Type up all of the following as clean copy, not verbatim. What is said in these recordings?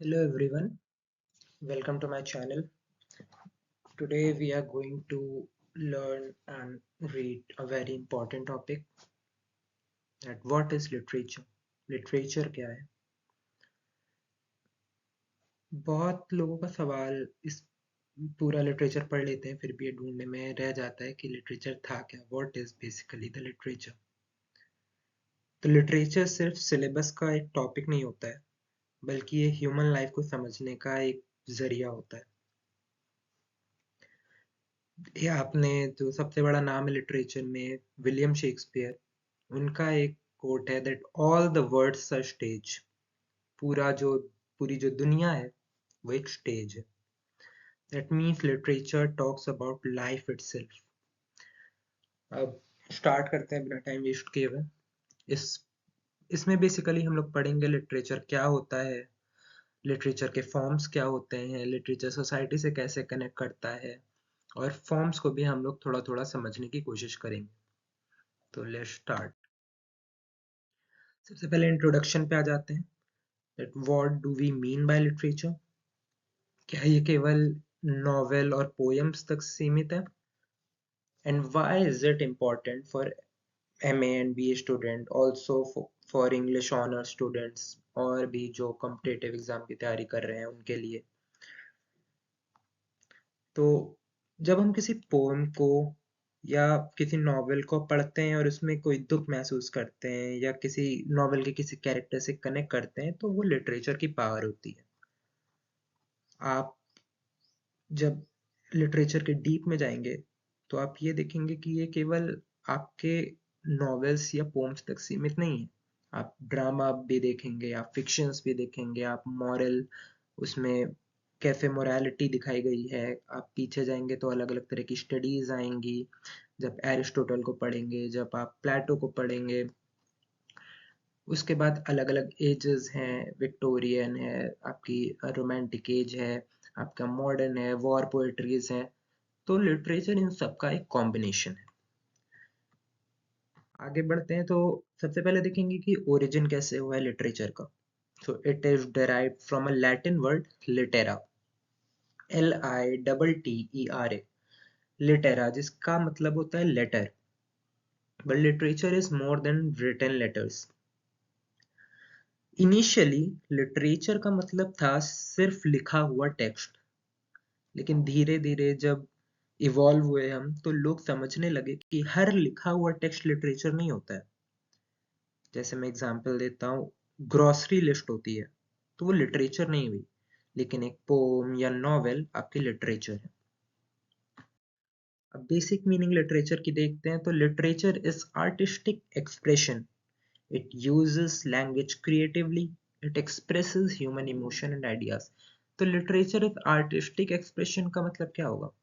Hello everyone, welcome to my channel. Today we are going to learn and read a very important topic, that what is literature? Literature क्या है? बहुत लोगों का सवाल इस पूरा लिटरेचर पढ़ लेते हैं फिर भी ये ढूंढने में रह जाता है कि लिटरेचर था क्या? What is basically the literature? तो लिटरेचर सिर्फ सिलेबस का एक टॉपिक नहीं होता है, बल्कि ये ह्यूमन लाइफ को समझने का एक जरिया होता है। ये आपने जो सबसे बड़ा नाम है लिटरेचर में, विलियम शेक्सपियर, उनका एक कोट है that all the words are stage. पूरा जो पूरी जो दुनिया है वो एक स्टेज है। That means literature talks about life itself. अब स्टार्ट करते हैं बिना टाइम वेस्ट किए हुए। इस इसमें बेसिकली हम लोग पढ़ेंगे लिटरेचर क्या होता है, लिटरेचर के फॉर्म्स क्या होते हैं, लिटरेचर सोसाइटी से कैसे कनेक्ट करता है, और फॉर्म्स को भी हम लोग थोड़ा थोड़ा समझने की कोशिश करेंगे। तो लेट्स स्टार्ट। सबसे पहले इंट्रोडक्शन पे आ जाते हैं। That what do we mean by literature? क्या ये केवल नॉवेल और पोएम्स तक सीमित है? And why is it important for MA and BA student, also for English honour students, और भी जो कॉम्पिटिटिव एग्जाम की तैयारी कर रहे हैं उनके लिए? तो जब हम किसी पोएम को या किसी नॉवेल को पढ़ते हैं और उसमें कोई दुख महसूस करते हैं या किसी नॉवेल के किसी कैरेक्टर से कनेक्ट करते हैं, तो वो लिटरेचर की पावर होती है। आप जब लिटरेचर के डीप में जाएंगे तो आप ये देखेंगे कि ये केवल आपके नॉवेल्स या पोम्स तक सीमित नहीं है। आप ड्रामा भी देखेंगे, आप फिक्शंस भी देखेंगे, आप मॉरल, उसमें कैसे मोरालिटी दिखाई गई है। आप पीछे जाएंगे तो अलग अलग तरह की स्टडीज आएंगी। जब एरिस्टोटल को पढ़ेंगे, जब आप प्लेटो को पढ़ेंगे, उसके बाद अलग अलग एजेस हैं, विक्टोरियन है, आपकी रोमांटिक एज है, आपका मॉडर्न है, वॉर पोएट्रीज हैं। तो लिटरेचर इन सब का एक कॉम्बिनेशन है। आगे बढ़ते हैं तो सबसे पहले देखेंगे कि ओरिजिन कैसे हुआ है लिटरेचर का। So it is derived from a Latin word littera, LITTERA, littera, जिसका मतलब होता है letter. But literature is more than written letters. Initially literature का मतलब था सिर्फ लिखा हुआ टेक्स्ट, लेकिन धीरे धीरे जब इवॉल्व हुए हम तो लोग समझने लगे कि हर लिखा हुआ टेक्स्ट लिटरेचर नहीं होता है। जैसे मैं एग्जांपल देता हूँ, ग्रोसरी लिस्ट होती है तो वो लिटरेचर नहीं हुई, लेकिन एक पोम या नॉवेल आपकी लिटरेचर है। अब बेसिक मीनिंग लिटरेचर की देखते हैं तो literature is artistic expression, it uses language creatively, it expresses human emotion and ideas. तो लिटरेचर इज आर्टिस्टिक एक्सप्रेशन का मतलब क्या होगा?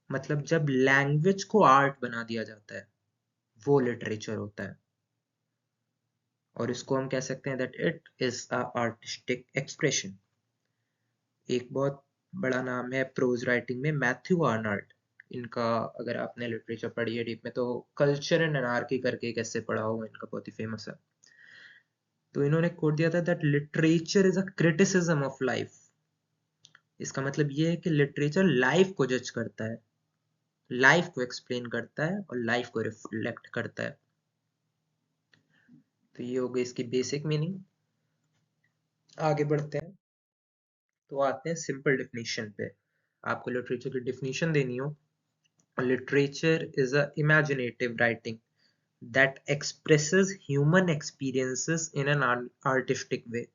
मतलब जब लैंग्वेज को आर्ट बना दिया जाता है वो लिटरेचर होता है। और इसको हम कह सकते हैं that it is a artistic expression. एक बहुत बड़ा नाम है प्रोज राइटिंग में, मैथ्यू आर्नल्ड। इनका अगर आपने लिटरेचर पढ़ी है डीप में तो कल्चर एंड एनार्की करके एक ऐसे पढ़ा होगा, इनका बहुत ही फेमस है। तो इन्होंने कोट दिया था that literature is a criticism of life. इसका मतलब ये है कि लिटरेचर लाइफ को जज करता है, लाइफ को एक्सप्लेन करता है और लाइफ को रिफ्लेक्ट करता है। तो ये हो गई इसकी बेसिक मीनिंग। आगे बढ़ते हैं तो आते हैं सिंपल डेफिनेशन पे। आपको लिटरेचर की डेफिनेशन देनी हो, literature is a imaginative writing that expresses human experiences in an artistic way।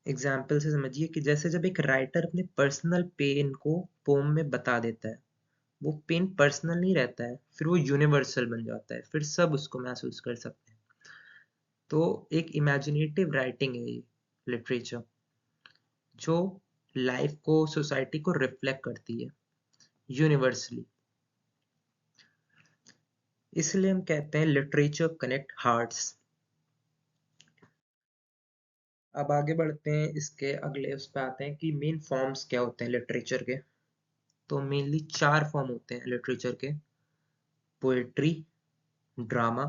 Example से समझिए कि जैसे जब एक राइटर अपने पर्सनल पेन को पोम में बता देता है, वो पेन पर्सनल नहीं रहता है, फिर वो यूनिवर्सल बन जाता है, फिर सब उसको महसूस कर सकते हैं। तो एक इमेजिनेटिव राइटिंग है ये लिटरेचर, जो लाइफ को, सोसाइटी को रिफ्लेक्ट करती है यूनिवर्सली। इसलिए हम कहते हैं लिटरेचर कनेक्ट हार्ट्स। अब आगे बढ़ते हैं, इसके अगले उस पे आते हैं कि मेन फॉर्म्स क्या होते हैं लिटरेचर के। तो मेनली 4 फॉर्म होते हैं लिटरेचर के: poetry, drama,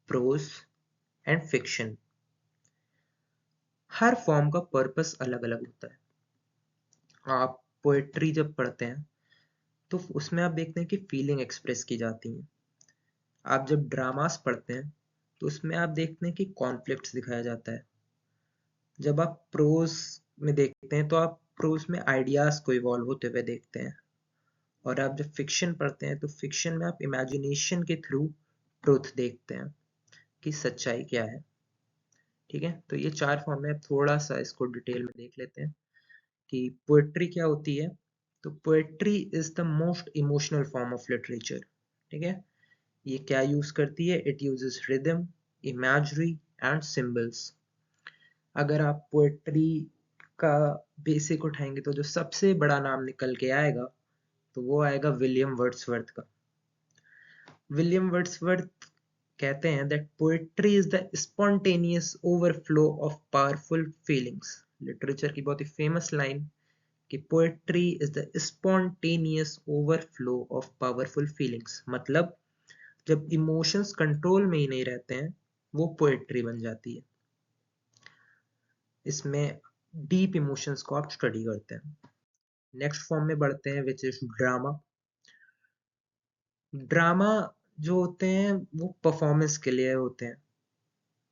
prose and fiction. हर फॉर्म का पर्पस अलग अलग होता है। आप पोएट्री जब पढ़ते हैं तो उसमें आप देखते हैं कि फीलिंग एक्सप्रेस की जाती है। आप जब ड्रामास पढ़ते हैं तो उसमें आप देखते हैं कि कॉन्फ्लिक्ट्स दिखाया जाता है। जब आप प्रोज में देखते हैं तो आप प्रोज में आइडियाज को इवॉल्व होते हुए देखते हैं। और आप जब फिक्शन पढ़ते हैं तो फिक्शन में आप इमेजिनेशन के थ्रू ट्रुथ देखते हैं कि सच्चाई क्या है। ठीक है, तो ये 4 फॉर्म में अब थोड़ा सा इसको डिटेल में देख लेते हैं कि पोएट्री क्या होती है। तो poetry is the most emotional form of literature. ठीक है, ये क्या यूज करती है? It uses rhythm, imagery and symbols. अगर आप पोएट्री का बेसिक उठाएंगे तो जो सबसे बड़ा नाम निकल के आएगा तो वो आएगा विलियम वर्ड्सवर्थ का। विलियम वर्ड्सवर्थ कहते हैं that poetry is the spontaneous overflow of powerful feelings। Literature की बहुत ही फेमस लाइन कि poetry is the spontaneous overflow of powerful feelings, मतलब जब इमोशंस कंट्रोल में ही नहीं रहते हैं वो पोएट्री बन जाती है। इसमें डीप इमोशंस को आप स्टडी करते हैं। नेक्स्ट फॉर्म में बढ़ते हैं विच इज ड्रामा। ड्रामा जो होते हैं वो परफॉर्मेंस के लिए होते हैं।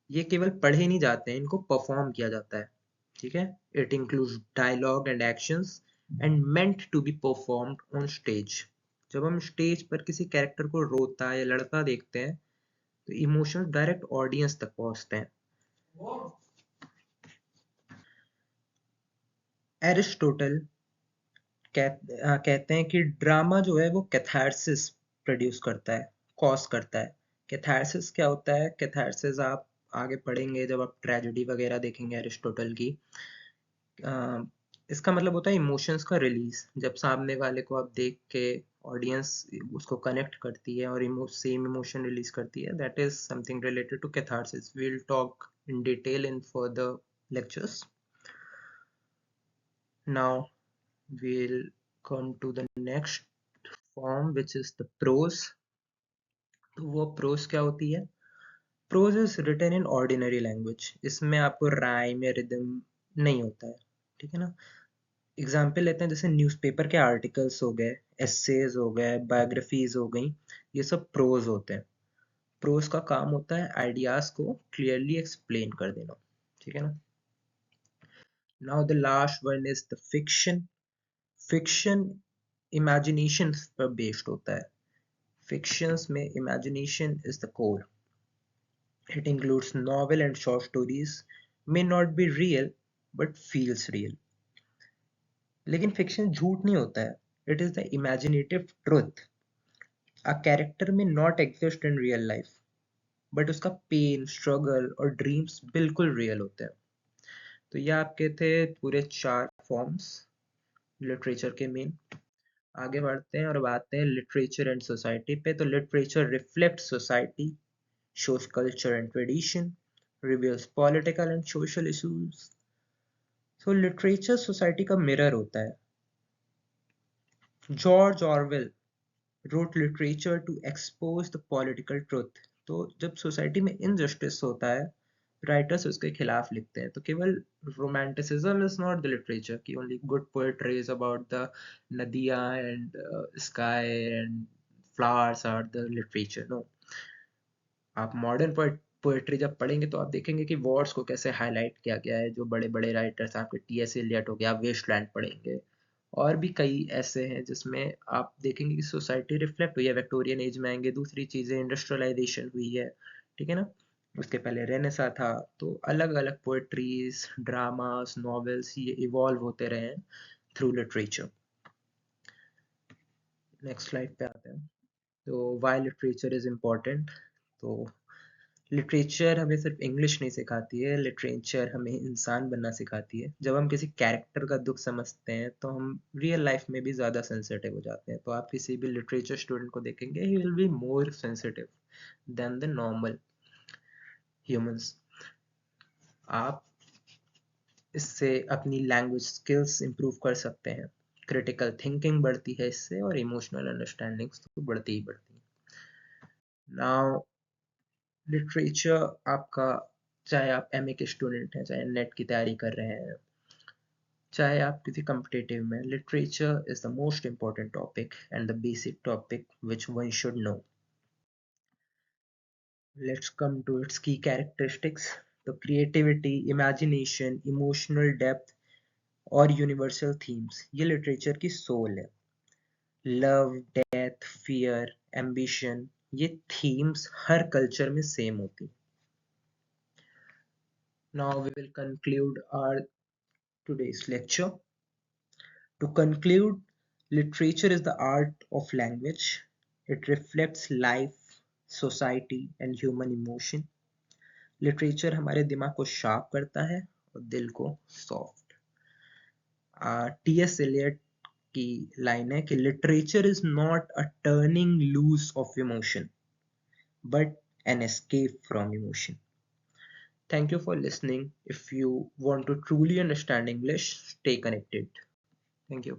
ये केवल पढ़े नहीं जाते हैं, इनको परफॉर्म किया जाता है। ठीक है, it includes dialogue and actions and meant to be performed on stage. जब हम स्टेज पर किसी कैरेक्टर को रोता या लड़ता देखते हैं तो इमोशंस डायरेक्ट ऑडियंस तक पहुंचते हैं। एरिस्टोटल कहते हैं कि ड्रामा जो है वो कैथारसिस प्रोड्यूस करता है, कॉज करता है। कैथारसिस क्या होता है? कैथारसिस आप आगे पढ़ेंगे जब आप ट्रेजेडी वगैरह देखेंगे अरिस्टोटल की। अ, इसका मतलब होता है इमोशंस का रिलीज। जब सामने वाले को आप देख के ऑडियंस उसको कनेक्ट करती है और सेम इमोशन रिलीज करती है, that is something related to catharsis. We will talk in detail in further lectures. Now we'll come to the next form which is the prose। तो वो प्रोज क्या होती है? Prose is written in ordinary language. इसमें आपको rhyme या rhythm नहीं होता है। ठीक है ना। एग्जाम्पल लेते हैं, जैसे न्यूज़पेपर के आर्टिकल्स हो गए, एसेज हो गए, बायोग्राफीज हो गई, ये सब प्रोज होते हैं। प्रोज का काम होता है आइडियाज को क्लियरली एक्सप्लेन कर देना। ठीक है ना। Now the last one is the fiction. Fiction imagination पर बेस्ड होता है। fictions में imagination is the core। It includes novel and short stories, may not be real but feels real। लेकिन fiction झूठ नहीं होता है। It is the imaginative truth। A character may not exist in real life, but उसका pain, struggle और dreams बिल्कुल real होते हैं। तो ये आपके थे पूरे 4 forms लिटरेचर के मेन। आगे बढ़ते हैं और अब आते हैं लिटरेचर एंड सोसाइटी पे। तो literature reflect society, shows culture and tradition, reveals political and social issues। So literature society का मिरर होता है। George Orwell wrote literature to expose the political truth। तो जब सोसाइटी में इनजस्टिस होता है राइटर्स उसके खिलाफ लिखते हैं। तो केवल romanticism is not the literature की only good poetry is about the नदियाँ and sky and flowers are the literature. No, आप मॉडर्न पोएट्री जब पढ़ेंगे तो आप देखेंगे कि वॉर्स को कैसे हाईलाइट किया गया है। जो बड़े बड़े राइटर्स आपके टी.एस. एलियट हो गया, आप वेस्टलैंड पढ़ेंगे, और भी कई ऐसे हैं जिसमें आप देखेंगे कि सोसाइटी रिफ्लेक्ट हुई है। विक्टोरियन एज में आएंगे, दूसरी चीज़ें, इंडस्ट्रियलाइजेशन हुई है। ठीक है ना। उसके पहले रेनेसा था। तो अलग अलग पोएट्रीज, ड्रामास, नॉवेल्स ये इवॉल्व होते रहे हैं थ्रू लिटरेचर। नेक्स्ट स्लाइड पे आते हैं। तो वाई लिटरेचर इज इम्पोर्टेंट। तो लिटरेचर हमें सिर्फ इंग्लिश नहीं सिखाती है, लिटरेचर हमें इंसान बनना सिखाती है। जब हम किसी कैरेक्टर का दुख समझते हैं तो हम रियल लाइफ में भी ज़्यादा सेंसिटिव हो जाते हैं। तो आप किसी भी लिटरेचर स्टूडेंट को देखेंगे, he will be more sensitive then the normal humans. आप इससे अपनी लैंग्वेज स्किल्स इंप्रूव कर सकते हैं, क्रिटिकल थिंकिंग बढ़ती है इससे, और इमोशनल अंडरस्टैंडिंग्स तो बढ़ती ही बढ़ती है। नाउ लिटरेचर आपका चाहे आप एमए के स्टूडेंट हैं, चाहे नेट की तैयारी कर रहे हैं, चाहे आप किसी कॉम्पिटिटिव में, literature is the most important topic and the basic topic which one should know. Let's come to its key characteristics. The creativity, imagination, emotional depth और universal themes, ये लिटरेचर की सोल है. लव, डेथ, फियर, एम्बिशन, ये themes हर culture में same होती. Now we will conclude our today's lecture. To conclude, literature is the art of language. It reflects life, society and human emotion. Literature हमारे दिमाग को sharp करता है और दिल को सॉफ्ट. टी.एस. एलियट की लाइन है कि literature is not a turning loose of emotion but an escape from emotion. Thank you for listening. If you want to truly understand English, stay connected. Thank you.